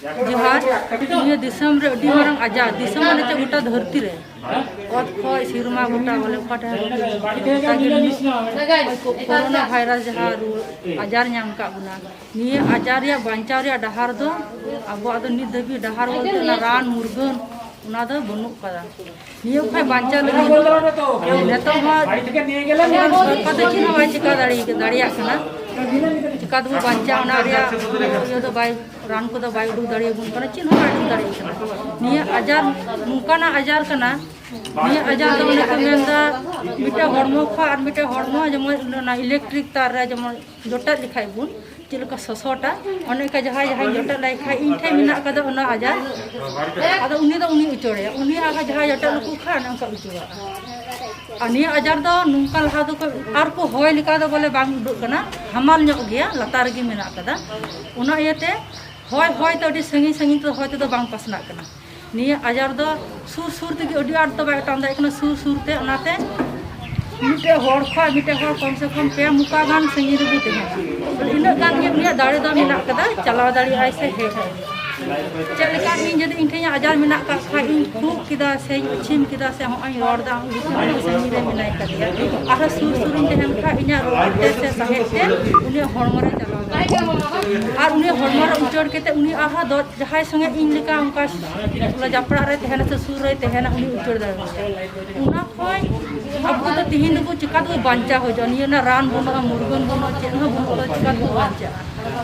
जोहार ये दिसम रे अडी मारंग आजार दिसम माने चे गोटा धरती रे ओत खय सिरमा गोटा बोले ओकाटा कोरोना भाइरस जहा आजार नाम का बुना निये आजार या बांचाव रे डहार दो अब आदो नित धबी डहार बोलते ना रान मुर्गन उना दो बनु कदा निये खय बांचा लगी नेतो मा सरकार दे चिना बाय चिका दाड़िया कना चिका दो बांचा उना रे यो दो बाय रान को दो बाय उडू दाड़िया गुन कना चिन हो उडू दाड़िया कना निये आजार नुकाना आजार कना निये आजार दो ने को मेंदा मिटा हॉर्मोन खा और मिटा हॉर्मोन जेमन ना इलेक्ट्रिक तार रे जेमन जोटा लिखाय बुन चिलका ससोटा अने का जहाय जहाय जोटा लाई खा इन ठे मिना का दो ना आजार आदो उनी दो उनी उचोड़े उनी आगा जहाय जोटा लुकु खा ना का उचोड़ा अनि आजार दो नुका लहा दो आर को होय लिका दो बोले बांग उडुक कना हमाल ᱧᱚᱜ गया लतार गे मिना कदा उना इयते होय होय तो अडी संगी संगी तो होय तो बांग पासना कना निया आजार दो सुर सुर ते अडी आर तो बाय टांदा एकना सुर सुर ते उनाते मिटे होड़ खा मिटे होड़ कम से कम पे मुका गान संगी रे बुते इन गान गे मिया दाड़े दो मिना कदा चलाव दाड़ी आय से हे चलका इन जदि इन ठेया आजार मिना का खा इन खूब किदा से छिम किदा से हो आई रोड दा संगी रे मिनाय कदिया आर सुर सुर इन ठेम खा इना रोड ते से सहेत ते उनी हड़मो रे चलाव और उनी हड़मो रे उचोड़ केते उनी आहा दो जहाय संगे इन लिका उनका जपड़ा रे तेहना से सुर रे तेहना उनी उचोड़ दा उना खोय अब तो तिहिन को चिका तो बांचा हो जनिए ना रान बनो मुर्गन बनो चेन हो बनो चिका तो बांचा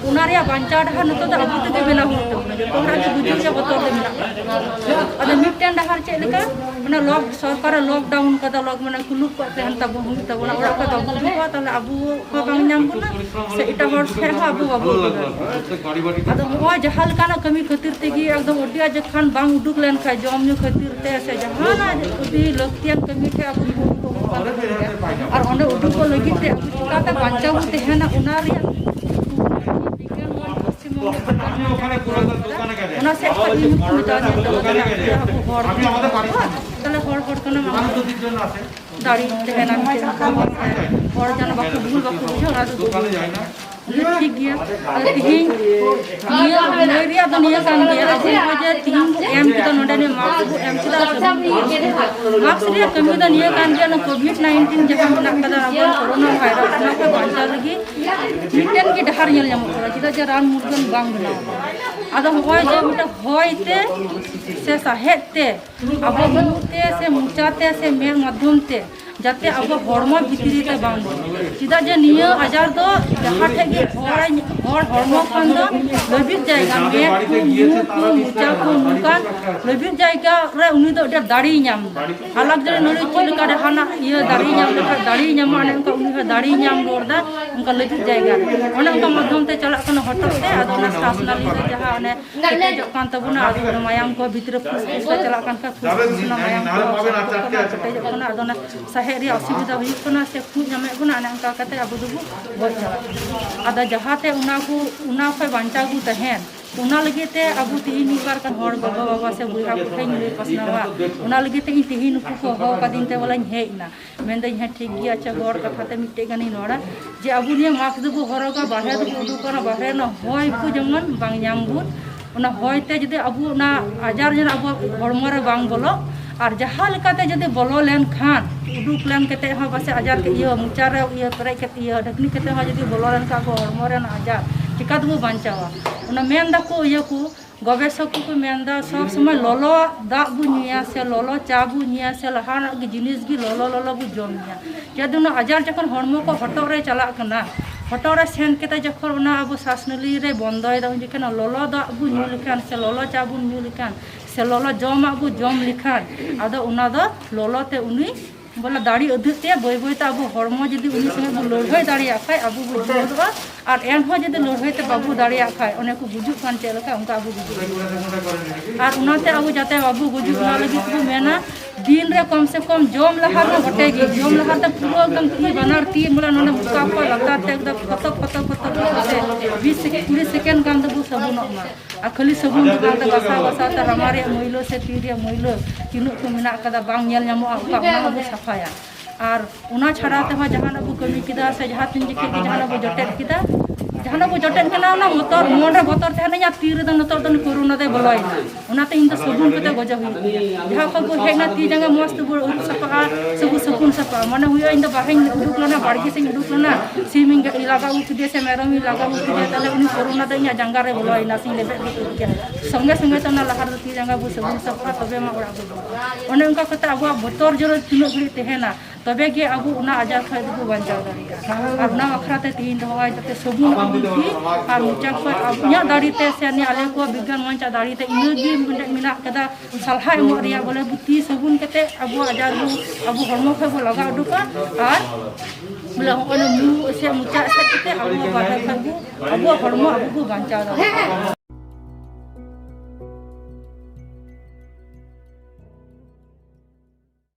उना रे बांचा डहा नतो द अब तो बेना होतो तो ना के बुझी जे बतो दे मिना अद मिटन डहार चे लेका ना लॉक सरकार लॉकडाउन कदा लॉक माने कुलुक को तेहन तब हम तब ना ओरा का बुझी को तले अबु को बांग नाम को ना से इटा हर से अबु अबु अद हो जहाल काना कमी खातिर तेगी एकदम ओटिया जखान बांग उडुक लेन खा जम न्यू खातिर ते से जहाना उदी लक्तियान कमी थे अबु और ओने उडुक को लगी ते अबु चिका ते बांचा हो तेहना उना रे उना से कमी मिटा दे तो अबु हर तले हर कना दाड़ी तेहना और जन बाकु भूल बाकु बुझा तो ठीक गया तिहिन निया मलेरिया तो निया कान गया जे वजह तिहिन एम तो नोडे ने मार्क्स एम चिदा मार्क्स रे कमी तो निया कान गया न कोविड-19 जहां मना कदा अब कोरोना वायरस ना को बांचा लगी मिटन की डहार नेल जाम करा चिदा जे रान मुर्गन बांग बना आदो होय जे मिटा होयते से साहेते अब मुते से मुचाते से मेल माध्यम ते जाते अब हॉर्मोन भितरी ते बांग चिदा जे निया आजार दो जहां ठे गे हॉर हॉर्मोन खान दो लबिक जायगा मे को मुचा को मुकान लबिक जायगा रे उनी दो डे दाड़ी नाम अलग जरे नोड़ी चिल का हाना ये दाड़ी नाम लेखा दाड़ी नाम माने उनका उनी दाड़ी नाम रोडदा उनका लबिक जायगा ओने उनका माध्यम ते चला कन हटक ते आदो ना सासनाली से जहां ओने केटे जकान तबुना आदो मायाम को भीतर फुसफुस से चला कन का फुसफुस ना मायाम को केटे जकान आदो ना हेरी असुविधा हुई से खुद जमे गुना अंका कते अब दुबु गज चला आदा जहाते उना खै बांचा गु तहेन उना लगे ते अब तिहिन बार का हर बाबा बाबा से बुहा बुखाई मिले पसनावा उना लगे ते तिहिन को हो का दिन ते वाला हेना मेन दे ठीक गया अच्छा गौर कथा ते मिटे गनी नोड़ा जे अब ने मास्क दुबु हरगा बाहर दुबु दुकाना बाहर न होय को जमन बांग जामबुन उना होयते जदि अब ना आजार जन अब हरमो रे बांग बोलो और जहाँ लेकाते जदि बोलो लेन खान उडुक लेन केते हो बसे आजार के इयो मुचा रे इयो परे केते इयो ढकनी केते हो जदि बोलो लेन का को हरमो रे ना आजार चिका दबु बांचावा उना मेन दा को इयो को गवेषक को मेन दा सब समय लोलो दा बु निया से लोलो चा बु निया से लहाना के जिनिस गी लोलो लोलो बु जम निया जदि उना आजार जखन हरमो को हटो रे चला कना हटो रे सेन केते जखन उना अब सासनली रे बंदय दा जखन लोलो दा बु न्यू लेखान से लोलो चा बु न्यू लेखान से लोलो जम आबू जम लिखान आदो उना दो लोलो ते उनी बोला दाड़ी अधते बय बय ते आबू हरमो जदि उनी संगे बु लड़हय दाड़िया खाय आबू बु जोदवा और एन हो जदि लड़हय ते बाबू दाड़िया खाय ओने को गुजुक कान चे लका उनका आबू गुजुक और उनाते आबू जाते बाबू गुजुक ना लगी को मेना दिन रे कम से कम जम लहार न हटेगी जम लहार ते पूरा एकदम की बनार ती मोला नने मुका को लगार ते एकदम फतक फतक फतक 20 सेकंड गान दबु सबुन मा आ खाली सबुन गान ते गसा गसा ते हमारे महिलो से तीरे महिलो किनु को मिना कदा बांग नेल न्यामो का अबु सफाया और उना छड़ा ते जहां अबु कमी किदा से जहां तिन जिके जहां अबु जटेट किदा जहाँ को जटेन मोटर मन बतर तहना ती नतर कोरोना दे बोलना इन सबुन पे गजा हुई जहाँ को हेना ती जंगा मस्त उरुक सपा सब सपुन सपा मन हुई इन बाहर उडुक लना बाड़गी से उडुक लना सिम लगा उठे से मेरम लगा उठे ताले उन कोरोना दे इन जंगा रे बोलना सिंह लेबे संगे संगे तो लहार ती जंगा बु सबुन सपा तबे मा ओड़ा ओने उनका कते अब बतर जरो तीन घड़ी तहना तबे गे अब आजार खा को बचाव दाड़ा अखराते तीन दवाई जाते सबुन अबुन की और मुचा को दाड़ीते से आले को विज्ञान मंच दाड़ीते इनगी मिना कदा सलाह एम बोले बुती सबुन कते अब आजार अब हरमो खा को लगा उडुका और बोले होने मु से मुचा से कते अब बाहर खा अब हरमो अब को बचाव दाड़ा।